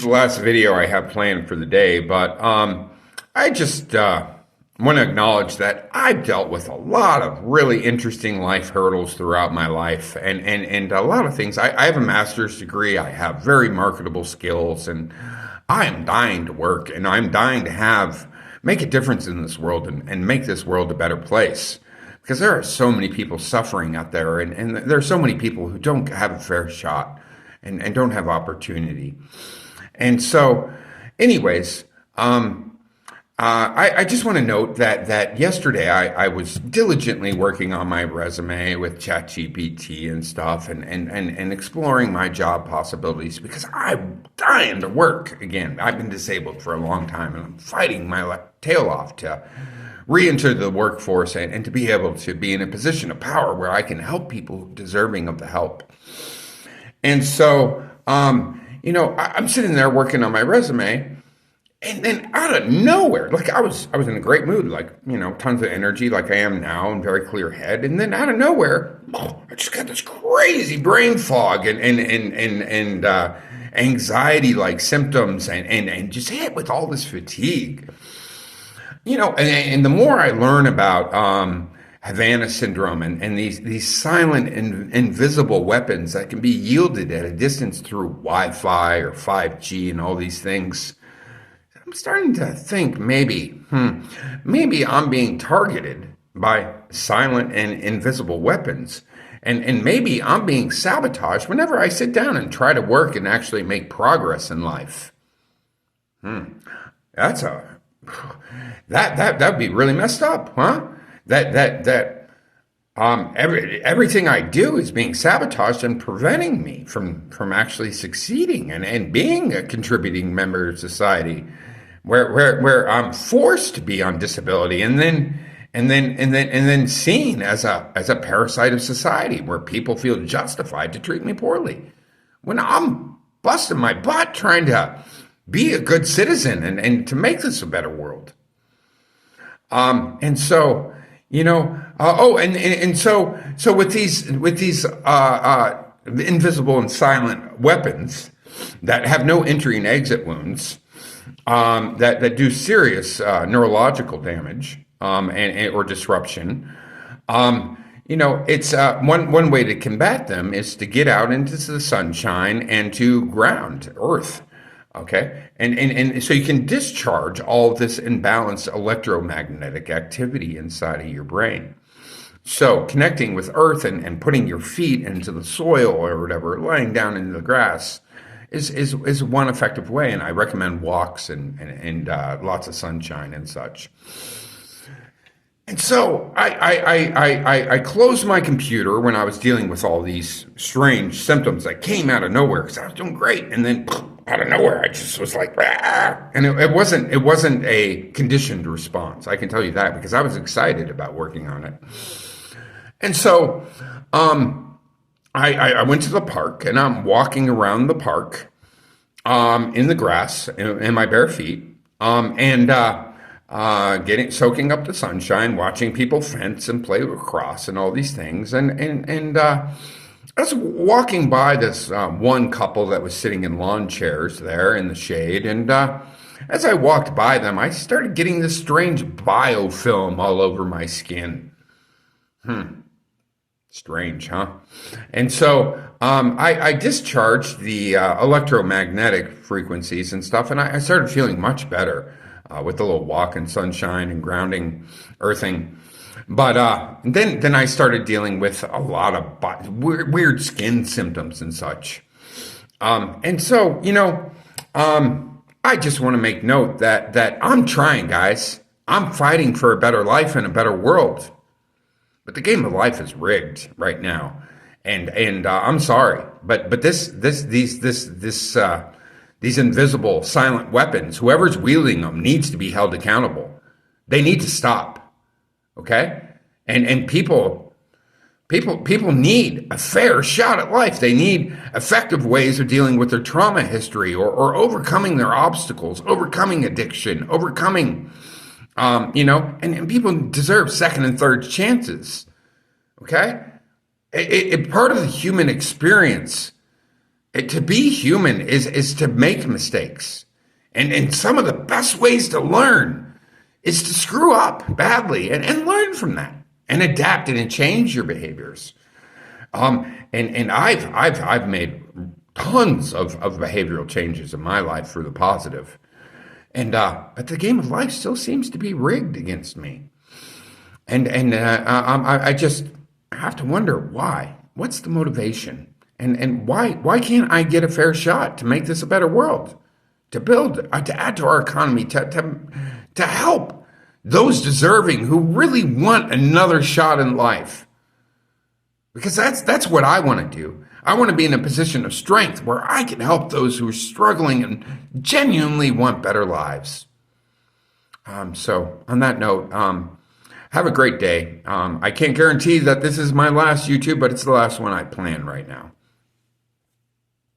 the last video I have planned for the day, but I just want to acknowledge that I've dealt with a lot of really interesting life hurdles throughout my life, and a lot of things. I have a master's degree. I have very marketable skills, and I am dying to work, and I'm dying to make a difference in this world and make this world a better place. Because there are so many people suffering out there, and there are so many people who don't have a fair shot and don't have opportunity. And so, anyways, I just want to note that yesterday I was diligently working on my resume with ChatGPT and stuff, and exploring my job possibilities because I'm dying to work again. I've been disabled for a long time, and I'm fighting my tail off to re-enter the workforce and to be able to be in a position of power where I can help people deserving of the help. And so, I'm sitting there working on my resume, and then out of nowhere, like I was in a great mood, like, tons of energy, like I am now, and very clear head. And then out of nowhere, I just got this crazy brain fog and anxiety-like symptoms, and just hit with all this fatigue. And the more I learn about Havana syndrome and these silent and invisible weapons that can be yielded at a distance through Wi-Fi or 5G and all these things, I'm starting to think maybe I'm being targeted by silent and invisible weapons. And maybe I'm being sabotaged whenever I sit down and try to work and actually make progress in life. That'd be really messed up, huh? Everything I do is being sabotaged and preventing me from actually succeeding and being a contributing member of society, where I'm forced to be on disability and then seen as a parasite of society, where people feel justified to treat me poorly when I'm busting my butt trying to be a good citizen and to make this a better world. And so, so with these invisible and silent weapons that have no entry and exit wounds, that do serious neurological damage, or disruption, it's one way to combat them is to get out into the sunshine and to ground earth. Okay. And so you can discharge all of this imbalanced electromagnetic activity inside of your brain. So connecting with earth and putting your feet into the soil or whatever, lying down in the grass is one effective way. And I recommend walks and lots of sunshine and such. And so I closed my computer when I was dealing with all these strange symptoms that came out of nowhere because I was doing great. And then out of nowhere, I just was like, and it wasn't a conditioned response. I can tell you that because I was excited about working on it. And so I went to the park, and I'm walking around the park in the grass in my bare feet, soaking up the sunshine, watching people fence and play lacrosse and all these things. And I was walking by this one couple that was sitting in lawn chairs there in the shade. And as I walked by them, I started getting this strange biofilm all over my skin. Strange, huh? And so I discharged the electromagnetic frequencies and stuff, and I started feeling much better with the little walk in sunshine and grounding, earthing. But then I started dealing with a lot of weird skin symptoms and such. And so, I just want to make note that I'm trying, guys. I'm fighting for a better life and a better world. But the game of life is rigged right now. And I'm sorry, but these invisible silent weapons, whoever's wielding them needs to be held accountable. They need to stop. Okay? And people need a fair shot at life. They need effective ways of dealing with their trauma history or overcoming their obstacles, overcoming addiction, overcoming, and people deserve second and third chances. Okay? Part of the human experience To be human is to make mistakes. And some of the best ways to learn is to screw up badly and learn from that and adapt and change your behaviors. And I've made tons of behavioral changes in my life for the positive. And but the game of life still seems to be rigged against me. I just have to wonder why. What's the motivation? And why can't I get a fair shot to make this a better world, to build, to add to our economy, to help those deserving who really want another shot in life? Because that's what I want to do. I want to be in a position of strength where I can help those who are struggling and genuinely want better lives. So on that note, have a great day. I can't guarantee that this is my last YouTube, but it's the last one I plan right now.